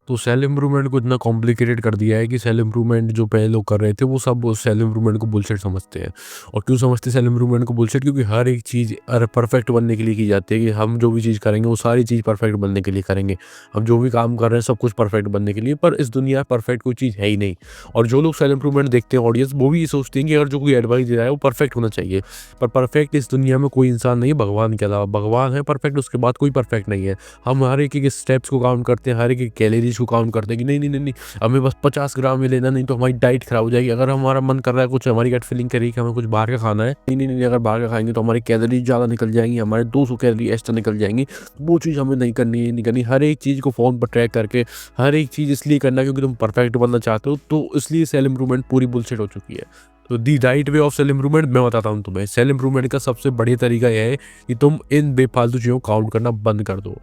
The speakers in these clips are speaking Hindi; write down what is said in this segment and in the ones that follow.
तो सेल्फ इम्प्रूवमेंट को इतना कॉम्प्लिकेटेड कर दिया है कि सेल्फ इम्प्रूवमेंट जो पहले लोग कर रहे थे वो सब सेल्फ इम्प्रूवमेंट को बुलशिट समझते हैं। और क्यों समझते हैं सेल्फ इम्प्रूवमेंट को बुलशिट? क्योंकि हर एक चीज़ परफेक्ट बनने के लिए की जाती है कि हम जो भी चीज़ करेंगे वो सारी चीज़ परफेक्ट बनने के लिए करेंगे। हम जो भी काम कर रहे हैं सब कुछ परफेक्ट बनने के लिए, पर इस दुनिया में परफेक्ट कोई चीज़ है ही नहीं। और जो लोग सेल्फ इम्प्रूवमेंट देखते हैं ऑडियंस, वो भी ये सोचते हैं कि अगर जो कोई एडवाइस दे रहा है वो परफेक्ट होना चाहिए। पर परफेक्ट इस दुनिया में कोई इंसान नहीं है भगवान के अलावा। भगवान है परफेक्ट, उसके बाद कोई परफेक्ट नहीं है। हम हर एक स्टेप्स को काउंट करते हैं, हर एक कैलोरीज को काउंट करते हैं कि नहीं नहीं नहीं नहीं, हमें बस 50 ग्राम में लेना, नहीं तो हमारी डाइट खराब हो जाएगी। अगर हमारा मन कर रहा है कुछ, हमारी गट फीलिंग करेगी कि हमें कुछ बाहर का खाना है, नहीं नहीं नहीं, अगर बाहर का खाएंगे तो हमारी कैलोरीज ज़्यादा निकल जाएंगी, हमारे 200 कैलोरी एक्स्ट्रा निकल जाएंगी। वो चीज़ हमें नहीं करनी है, नहीं करनी। हर एक चीज़ को फ़ोन पर ट्रैक करके हर एक चीज़ इसलिए करना क्योंकि तुम परफेक्ट बनना चाहते हो, तो इसलिए सेल्फ इम्प्रूवमेंट पूरी बुलशिट हो चुकी है। तो the right way of self improvement मैं बताता हूँ तुम्हें। सेल्फ इम्प्रूवमेंट का सबसे बढ़िया तरीका यह है कि तुम इन बेफालतू चीज़ों को काउंट करना बंद कर दो।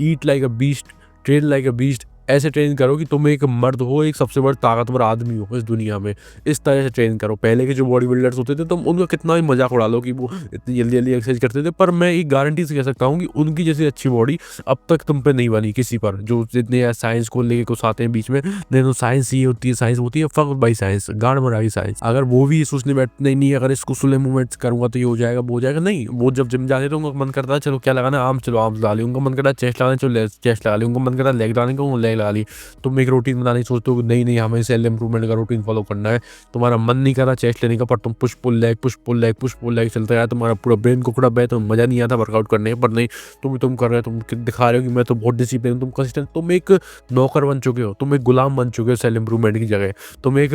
Eat like a beast, train like a beast. ऐसे ट्रेन करो कि तुम एक मर्द हो, एक सबसे बड़ा ताकतवर आदमी हो इस दुनिया में। इस तरह से ट्रेन करो। पहले के जो बॉडी बिल्डर्स होते थे तुम उनका कितना भी मजाक उड़ा लो कि वो इतनी जल्दी जल्दी एक्सरसाइज करते थे, पर मैं एक गारंटी से कह सकता हूँ कि उनकी जैसी अच्छी बॉडी अब तक तुम पे नहीं बनी किसी पर। जो जितने साइंस को लेके कुछ आते हैं बीच में, नहीं तो साइंस ही होती है, साइंस होती है फक बाई साइंस, गाड़ मराई साइंस। अगर वो भी सोचने बैठते नहीं अगर इसको स्लो मूवमेंट्स करूंगा तो ये हो जाएगा, वो हो जाएगा, नहीं। वो जब जिम जाते थे उनका मन करता है चलो क्या लगाना, आर्म्स, चलो आर्म्स ला ली। उनका मन करता है चेस्ट लगाने, चलो चेस्ट लगा ली। उनका मन करता है लेग लगाने को, लेग लगा ली। तुम एक रूटीन बनाने सोचते हो, नहीं नहीं हमें सेल्फ इंप्रूवमेंट का रूटीन फॉलो करना है। तुम्हारा मन नहीं कर रहा चेस्ट लेने का, पर तुम push pull leg, push pull leg, push pull leg चलता है, तुम्हारा पूरा ब्रेन को कुड़ा है, तो मजा नहीं आता वर्कआउट करने पर। नहीं, तुम कर रहे हो, तुम दिखा रहे हो कि मैं तो बहुत डिसिप्लिन हूं, तुम कंसिस्टेंट। तुम एक नौकर बन चुके हो, तुम एक गुलाम बन चुके हो सेल्फ इंप्रूवमेंट की जगह। तुम एक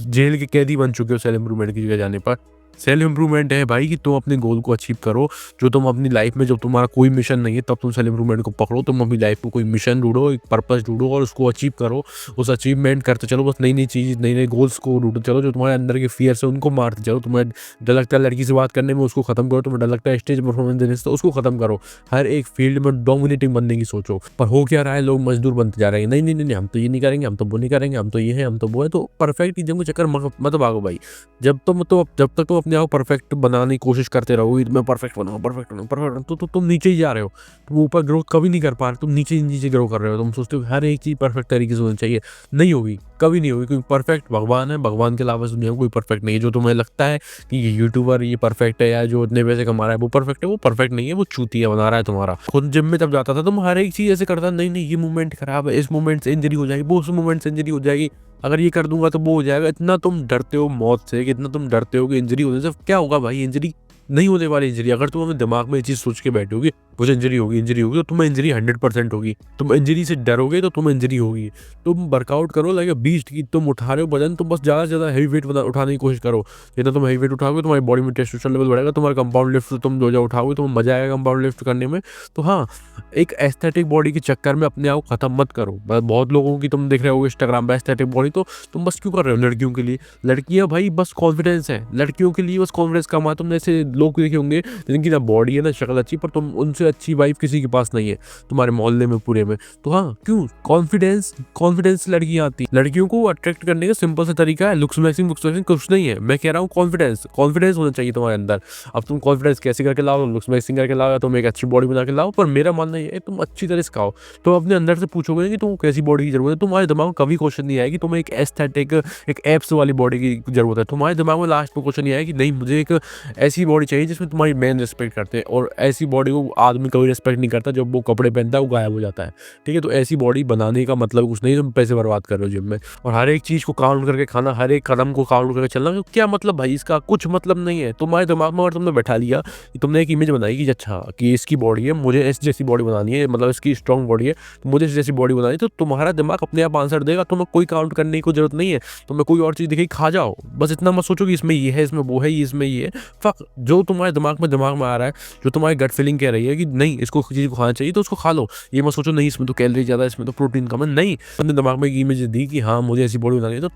जेल के कैदी बन चुके हो सेल्फ इंप्रूवमेंट की जगह जाने पर। सेल्फ इंप्रूवमेंट है भाई कि तुम अपने गोल को अचीव करो। जो तुम अपनी लाइफ में, जब तुम्हारा कोई मिशन नहीं है तब तुम सेल्फ इंप्रूवमेंट को पकड़ो। तुम अपनी लाइफ में कोई मिशन ढूंढो, एक पर्पस ढूंढो और उसको अचीव करो। उस अचीवमेंट करते चलो, बस नई नई चीज़, नई नई गोल्स को ढूंढते चलो। जो तुम्हारे अंदर के फियर्स है उनको मारते चलो। तुम्हें डर लगता है लड़की से बात करने में, उसको खत्म करो। तुम्हें डर लगता है स्टेज परफॉर्मेंस देने से, तो उसको खत्म करो। हर एक फील्ड में डोमिनेटिंग बनने की सोचो। पर हो क्या रहा है, लोग मजदूर बनते जा रहे हैं। नहीं नहीं नहीं, हम तो ये नहीं करेंगे, हम तो वो नहीं करेंगे, हम तो ये है, हम तो वो है। तो परफेक्ट चीज़ों के चक्कर मत भागो भाई। जब तक तुम अपने आप परफेक्ट बनाने की कोशिश करते रहोगे, मैं परफेक्ट बनाऊं, परफेक्ट बनाऊं, परफेक्ट बनाऊं, तो तुम नीचे ही जा रहे हो। तुम ऊपर ग्रोथ कभी नहीं कर पा रहे, तुम नीचे नीचे ग्रो कर रहे हो। तुम सोचते हो हर एक चीज़ परफेक्ट तरीके से होनी चाहिए, नहीं होगी, कभी नहीं होगी। क्योंकि परफेक्ट भगवान है, भगवान के अलावा इस दुनिया में कोई परफेक्ट नहीं है। जो तुम्हें लगता है कि ये यूट्यूबर ये परफेक्ट है या जो इतने पैसे कमा रहा है वो परफेक्ट है, वो परफेक्ट नहीं है, वो चूतिया बना रहा है तुम्हारा। खुद जिम में तब जाता था, तुम हर एक चीज़ ऐसे करता, नहीं नहीं ये मूवमेंट खराब है, इस मूवमेंट से इंजरी हो जाएगी, वो उस मूवमेंट से इंजरी हो जाएगी, अगर ये कर दूंगा तो वो हो जाएगा। इतना तुम डरते हो मौत से, इतना तुम डरते हो कि इंजरी होने से क्या होगा भाई। इंजरी नहीं होने वाली इंजरी। अगर तुम अपने दिमाग में ये चीज़ सोच के बैठोगे मुझे इंजरी होगी, इंजरी होगी, तो तुम्हें इंजरी 100% होगी। तुम इंजरी से डरोगे तो तुम्हें इंजरी होगी। तुम वर्कआउट करो लाइक अ बीस्ट की, तुम उठा रहे हो वजन, तुम बस ज़्यादा से ज़्यादा हैवी वेट उठाने की कोशिश करो। जितना तुम हैवी वेट उठाओगे तुम्हारी बॉडी में टेस्टोस्टेरोन लेवल बढ़ेगा। तुम्हारा कंपाउंड लिफ्ट तुम जो जो उठाओगे तुम्हें मजा आएगा कंपाउंड लिफ्ट करने में। तो हाँ, एक एस्थेटिक बॉडी के चक्कर में अपने आप को खत्म मत करो। बहुत लोगों की तुम देख रहे हो इंस्टाग्राम पे एस्थेटिक बॉडी, तो तुम बस क्यों कर रहे हो लड़कियों के लिए। लड़कियां भाई बस कॉन्फिडेंस है, लड़कियों के लिए बस कॉन्फिडेंस कम है। तुमने ऐसे लोग देखे होंगे जिनकी ना बॉडी है ना शक्ल अच्छी, पर तुम उनसे अच्छी वाइफ किसी के पास नहीं है तुम्हारे मोहल्ले में पूरे में। तो हाँ, क्यों कॉन्फिडेंस लड़कियां आती, लड़कियों को अट्रैक्ट करने का सिंपल सा तरीका है लुक्स मैचिंग कुछ नहीं है। मैं कह रहा हूँ कॉन्फिडेंस होना चाहिए तुम्हारे अंदर। अब तुम कॉन्फिडेंस कैसे करके लाओ, लुक्स मैचिंग करके लाओ, तुम एक अच्छी बॉडी बना के लाओ। पर मेरा मानना ये है तुम अच्छी तरह सिखाओ। तो अपने अंदर से पूछोगे कि तुम कैसी बॉडी की जरूरत है, तुम्हारे दिमाग में कभी क्वेश्चन नहीं आया कि तुम्हें एक एस्थेटिक, एक एप्स वाली बॉडी की जरूरत है। तुम्हारे दिमाग में लास्ट में क्वेश्चन ये आया कि नहीं मुझे एक ऐसी बॉडी चाहिए जिसमें तुम्हारी मैन रिस्पेक्ट करते हैं। और ऐसी बॉडी को आदमी कभी रिस्पेक्ट नहीं करता, जब वो कपड़े पहनता है वो गायब हो जाता है। ठीक है, तो ऐसी बॉडी बनाने का मतलब कुछ नहीं, तुम पैसे बर्बाद कर रहे हो जिम में। और हर एक चीज़ को काउंट करके खाना, हर एक कदम को काउंट करके चलना, क्या मतलब भाई, इसका कुछ मतलब नहीं है। तुम्हारे दिमाग में अगर तुमने बैठा लिया कि तुमने एक इमेज बनाई कि अच्छा कि इसकी बॉडी है, मुझे इस जैसी बॉडी बनानी है, मतलब इसकी स्ट्रॉन्ग बॉडी है, तो मुझे इस जैसी बॉडी बनानी है, तो तुम्हारा दिमाग अपने आप आंसर देगा। तुम्हें कोई काउंट करने की जरूरत नहीं है। तुम्हें कोई और चीज़ दिखेगी खा जाओ, बस इतना मत सोचो कि इसमें ये है, इसमें वो है, ये इसमें ये है। फक जो तुम्हारे दिमाग में आ रहा है, जो तुम्हारी गट फीलिंग कह रही है कि नहीं इसको चीज़ को खाना चाहिए, तो उसको खा लो। ये मत सोचो नहीं इसमें तो कैलोरी ज़्यादा है, इसमें तो प्रोटीन कम है। नहीं, अपने दिमाग में एक इमेज दी कि हाँ मुझे ऐसी बॉडी बनानी है, तो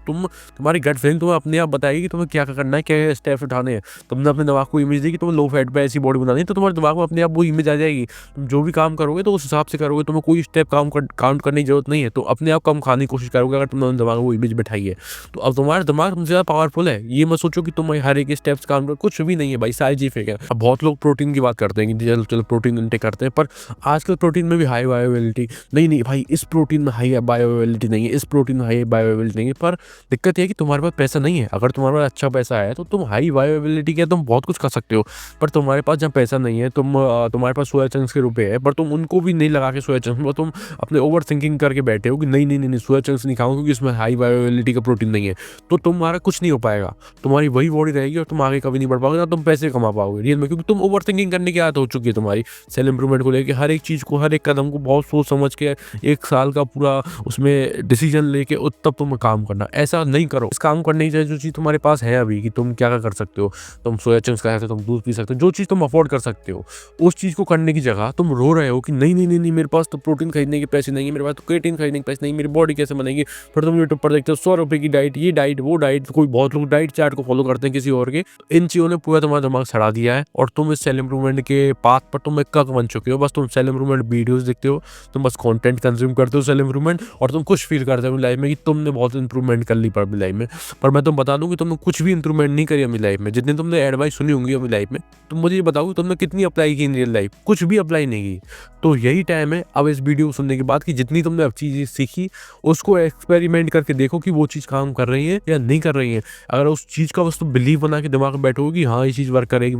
तुम्हारी गट फीलिंग तुम्हें अपने आप बताएगी कि तुम्हें क्या करना है, क्या स्टेप्स उठाने हैं। तुमने अपने दिमाग को इमेज दी कि तुम्हें लो फैट पे ऐसी बॉडी बनानी है, तो तुम्हारे दिमाग में अपने आप वो इमेज आ जाएगी। तुम जो भी काम करोगे तो उस हिसाब से करोगे। तुम्हें कोई स्टेप काउंट करने की जरूरत नहीं है। तो अपने आप कम खाने की कोशिश करोगे अगर तुमने दिमाग में वो इमेज बैठाई है। तो अब तुम्हारा दिमाग तुमसे ज़्यादा पावरफुल है। ये मत सोचो कि तुम हर एक स्टेप्स काउंट कर, कुछ भी नहीं है भाई। सारी चीज़ फेक है। अब बहुत लोग प्रोटीन की बात करते हैं कि चलो प्रोटीन इंटेक करते हैं, पर आजकल प्रोटीन में भी हाई बायोअवेलेबिलिटी नहीं भाई, इस प्रोटीन में हाई बायोअवेलेबिलिटी नहीं है, इस प्रोटीन में हाई बायोअवेलेबिलिटी नहीं है। पर दिक्कत ये है कि तुम्हारे पास पैसा नहीं है। अगर तुम्हारे पास अच्छा पैसा है तो तुम हाई बायोअवेलेबिलिटी के तुम बहुत कुछ कर सकते हो, पर तुम्हारे पास जब पैसा नहीं है, तुम्हारे पास सोया चंक्स के रुपए है, पर तुम उनको भी नहीं लगा के सोया चंक्स में तुम अपने ओवर थिंकिंग करके बैठे हो कि नहीं सोया चंक्स नहीं खाऊंगा क्योंकि इसमें हाई बायोअवेलेबिलिटी का प्रोटीन नहीं है, तो तुम्हारा कुछ नहीं हो पाएगा। तुम्हारी वही बॉडी रहेगी और तुम आगे कभी नहीं बढ़ पाओगे, ना तुम पैसे कमा पाओगे रियल में, क्योंकि तुम ओवर थिंकिंग करने की आदत हो चुकी है तुम्हारी सेल्फ इंप्रूवमेंट को लेकर। हर एक चीज़ को, हर एक कदम को बहुत सोच समझ के 1 साल का पूरा उसमें डिसीजन लेके तब तुम काम करना। ऐसा नहीं करो। इस काम करने की जो चीज़ तुम्हारे पास है अभी कि तुम क्या कर सकते हो, तुम सोया चंक्स खा सकते हो, तुम दूध पी सकते हो, जो चीज़ तुम अफोर्ड कर सकते हो, उस चीज़ को करने की जगह तुम रो रहे हो कि नहीं मेरे पास तो प्रोटीन खरीदने के पैसे नहीं है, मेरे पास तो क्रिएटिन खरीदने के पैसे नहीं, मेरी बॉडी कैसे बनेगी। फिर तुम यूट्यूब पर देखते हो 100 रुपये की डाइट, ये डाइट वो डाइट, कोई बहुत लोग डाइट चार्ट को फॉलो करते हैं किसी और के। इन चीज़ों ने पूरा तुम्हारा दिमाग सड़ा दिया है और तुम इस सेल्फ इंप्रूवमेंट के पाथ पर तुम एक कक बन चुके हो। बस तुम सेल्फ इंप्रूवमेंट वीडियोस देखते हो, तुम बस कंटेंट कंज्यूम करते हो सेल्फ इंप्रूवमेंट, और तुम खुश फील करते हो अपनी लाइफ में कि तुमने बहुत इंप्रूवमेंट कर ली अपनी लाइफ में। पर मैं तुम बता दूं कि तुमने कुछ भी इंप्रूवमेंट नहीं करी अपनी लाइफ में। जितने तुमने एडवाइस सुनी होंगी अपनी लाइफ में, तुम मुझे ये बताओ तुमने कितनी अप्लाई की इन रियल लाइफ? कुछ भी अप्लाई नहीं की। तो यही टाइम है अब इस वीडियो सुनने के बाद कि जितनी तुमने अब चीज़ें सीखी उसको एक्सपेरिमेंट करके देखो कि वो चीज़ काम कर रही है या नहीं कर रही है। अगर उस चीज़ का बस तुम बिलीव बना के दिमाग में बैठोगे कि हाँ ये चीज़ वर्क करेगी,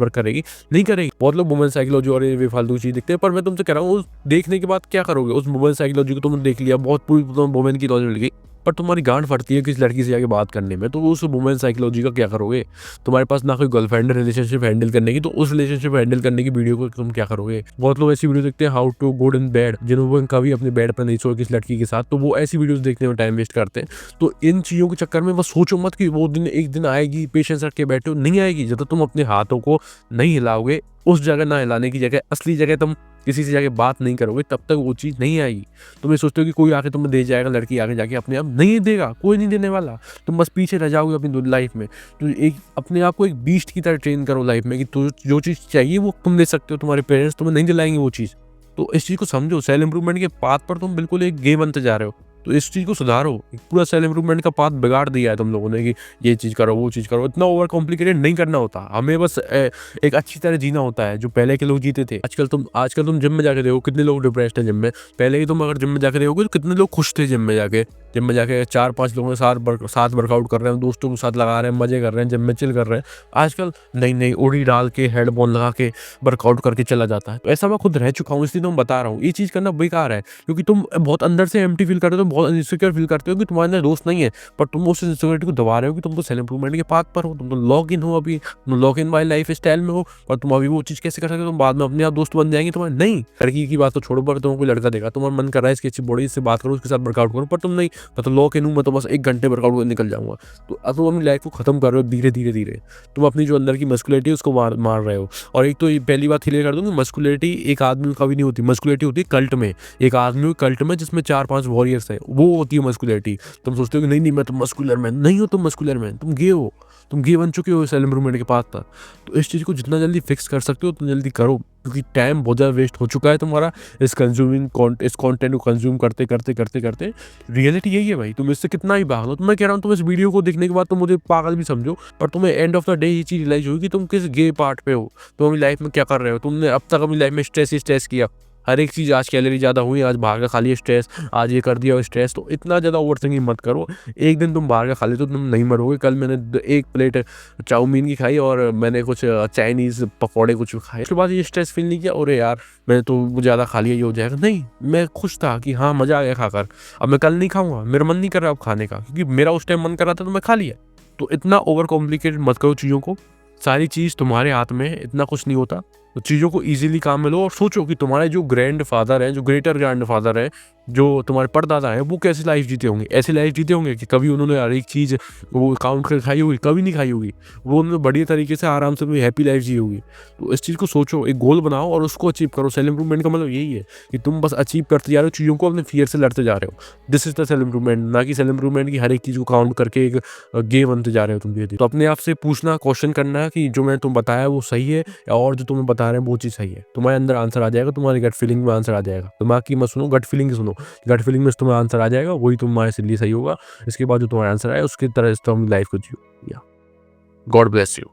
नहीं करेगी। बहुत लोग वुमेन साइकोलॉजी और ये फालतू चीज़ देखते हैं, पर मैं तुमसे कह रहा हूँ उस देखने के बाद क्या करोगे? उस वुमेन साइकोलॉजी को तुमने देख लिया, बहुत पूरी वुमेन की नॉलेज मिल गई, पर तुम्हारी गांड फटती है किसी लड़की से जाके बात करने में, तो उस वुमेन साइकोलॉजी का क्या करोगे? तुम्हारे पास ना कोई गर्लफ्रेंड रिलेशनशिप हैंडल करने की, तो उस रिलेशनशिप हैंडल करने की वीडियो को तुम क्या करोगे? बहुत लोग ऐसी वीडियो देखते हैं how to good in bed, जिन्होंने कभी अपने बेड पर नहीं सोए किसी लड़की के साथ, तो वो ऐसी वीडियोस देखने में टाइम वेस्ट करते हैं। तो इन चीज़ों के चक्कर में बस सोचो मत कि वो दिन एक दिन आएगी, पेशेंस रख के बैठो, नहीं आएगी। जब तक तुम अपने हाथों को नहीं हिलाओगे, उस जगह ना हिलाने की जगह असली जगह तुम किसी से जाके बात नहीं करोगे, तब तक वो चीज़ नहीं आएगी। तुम ये सोचते हो कि कोई आके तुम्हें दे जाएगा, लड़की आगे जाके अपने आप नहीं देगा, कोई नहीं देने वाला। तुम बस पीछे रह जाओगे अपनी लाइफ में। तो एक अपने आप को एक बीस्ट की तरह ट्रेन करो लाइफ में कि जो चीज़ चाहिए वो तुम दे सकते हो, तुम्हारे पेरेंट्स तुम्हें नहीं दिलाएंगे वो चीज़। तो इस चीज़ को समझो, सेल्फ इंप्रूवमेंट के पाथ पर तुम बिल्कुल एक गे बनते जा रहे हो। तो इस चीज़ को सुधारो। एक पूरा सेल्फ इंप्रूवमेंट का पाथ बिगाड़ दिया है तुम लोगों ने कि ये चीज़ करो, वो चीज़ करो। इतना ओवर कॉम्प्लिकेटेड नहीं करना होता। हमें बस एक अच्छी तरह जीना होता है जो पहले के लोग जीते थे। आजकल तुम जिम में जाके देखो कितने लोग डिप्रेस्ड हैं जिम में। पहले ही तुम अगर जिम में जाके देखोगे तो कितने लोग खुश थे जिम में जाके 4-5 लोगों के साथ वर्कआउट कर रहे हैं, दोस्तों के साथ लगा रहे हैं, मजे कर रहे हैं, जिम में चिल कर रहे हैं। आजकल नहीं उड़ी डाल के हेडफोन लगा के वर्कआउट करके चला जाता है। तो ऐसा मैं खुद रह चुका हूँ, इसलिए तो मैं बता रहा हूँ। ये चीज़ करना बेकार है क्योंकि तुम बहुत अंदर से एम्प्टी फील करते हो, बहुत इनसिक्योर फील करते हो कि तुम्हारे अंदर दोस्त नहीं है, पर तुम उस इनसिक्योरिटी को दबा रहे हो कि तुम तो सेल्फ इंप्रूवमेंट के पाथ पर हो, तुम तो लॉग इन हो, अभी तुम log in by life style में हो। पर तुम अभी वो चीज़ कैसे कर सकते हो? तुम बाद में अपने आप दोस्त बन जाएंगे तुम्हारे। नहीं, लड़की की बात तो छोड़ो, पर तुम्हें कोई लड़का देखा, तुम्हारा मन कर रहा है इसकी अच्छी बॉडी से बात करो, उसके साथ वर्कआउट करो, पर तुम नहीं, मैं तो लॉग इन हूँ, मैं तो बस 1 घंटे वर्कआउट कर निकल जाऊंगा। तो अब तुम अपनी लाइफ को खत्म कर रहे हो धीरे। तुम अपनी जो अंदर की मस्कुलिटी है उसको मार रहे हो। और एक तो ये पहली बात क्लियर कर दूं कि मस्कुलिटी एक आदमी का भी नहीं होती, मस्कुलिटी होती है कल्ट में। एक आदमी कल्ट में जिसमें 4-5 वॉरियर्स है, वो होती है मस्कुलिटी। तुम सोचते हो कि नहीं मैं तो मस्कुलर मैन नहीं हो, तुम मस्कुलर मैन, तुम गे हो, तुम गे बन चुके हो सेल्फ इंप्रूवमेंट के पाथ पर। तो इस चीज़ को जितना जल्दी फिक्स कर सकते हो उतना जल्दी करो, क्योंकि टाइम बहुत ज़्यादा वेस्ट हो चुका है तुम्हारा इस कंटेंट को कंज्यूम करते। रियलिटी यही है भाई, तुम इससे कितना ही भाग लो। तो मैं कह रहा हूँ तुम इस वीडियो को देखने के बाद तुम मुझे पागल भी समझो, पर तुम्हें एंड ऑफ द डे ये चीज़ रियलाइज होगी कि तुम किस गे पार्ट पे हो, तुम अपनी लाइफ में क्या कर रहे हो। तुमने अब तक अपनी लाइफ में स्ट्रेस किया, हर एक चीज़, आज कैलोरी ज़्यादा हुई, आज बाहर का खा लिया स्ट्रेस, आज ये कर दिया स्ट्रेस। तो इतना ज़्यादा ओवर थिंकिंग मत करो। एक दिन तुम बाहर का खा ले तो तुम नहीं मरोगे। कल मैंने 1 प्लेट चाउमीन की खाई और मैंने कुछ चाइनीज़ पकौड़े कुछ खाए, उसके बाद ये स्ट्रेस फील नहीं किया, अरे यार मैंने तो ज़्यादा खा लिया, ये हो जाएगा। नहीं, मैं खुश था कि हाँ मज़ा आ गया खाकर। अब मैं कल नहीं खाऊंगा, मेरा मन नहीं कर रहा अब खाने का, क्योंकि मेरा उस टाइम मन कर रहा था तो मैं खा लिया। तो इतना ओवर कॉम्प्लिकेटेड मत करो चीज़ों को। सारी चीज़ तुम्हारे हाथ में है, इतना कुछ नहीं होता। तो चीज़ों को ईजिली काम में लो और सोचो कि तुम्हारे जो ग्रैंड फादर हैं, जो ग्रेटर ग्रैंड फादर हैं, जो तुम्हारे परदादा हैं, वो कैसी लाइफ जीते होंगे। ऐसी लाइफ जीते होंगे कि कभी उन्होंने हर एक चीज़ वो काउंट कर खाई होगी, कभी नहीं खाई होगी। वो उन्होंने बढ़िया तरीके से आराम से अपनी हैप्पी लाइफ जी होगी। तो इस चीज़ को सोचो, एक गोल बनाओ और उसको अचीव करो। सेल्फ इंप्रूवमेंट का मतलब यही है कि तुम बस अचीव करते जा रहे हो चीज़ों को, अपने फियर से लड़ते जा रहे हो। This is the self improvement, ना कि सेल्फ इंप्रूवमेंट की हर एक चीज़ को काउंट करके एक गे बनते जा रहे हो तुम धीरे-धीरे। तो अपने आप से पूछना, क्वेश्चन करना कि जो मैंने तुम बताया वो सही है या और जो तुम्हें बता रहे हैं वो चीज़ सही है। तुम्हारे अंदर आंसर आ जाएगा, तुम्हारी गट फीलिंग में आंसर आ जाएगा। दिमाग की मत सुनो, गट फीलिंग सुनो। गट फीलिंग में तुम्हें आंसर आ जाएगा, वही तुम्हारे लिए सही होगा। इसके बाद जो तुम्हारा आंसर आए उसकी तरह तुम लाइफ को जियो। God bless you.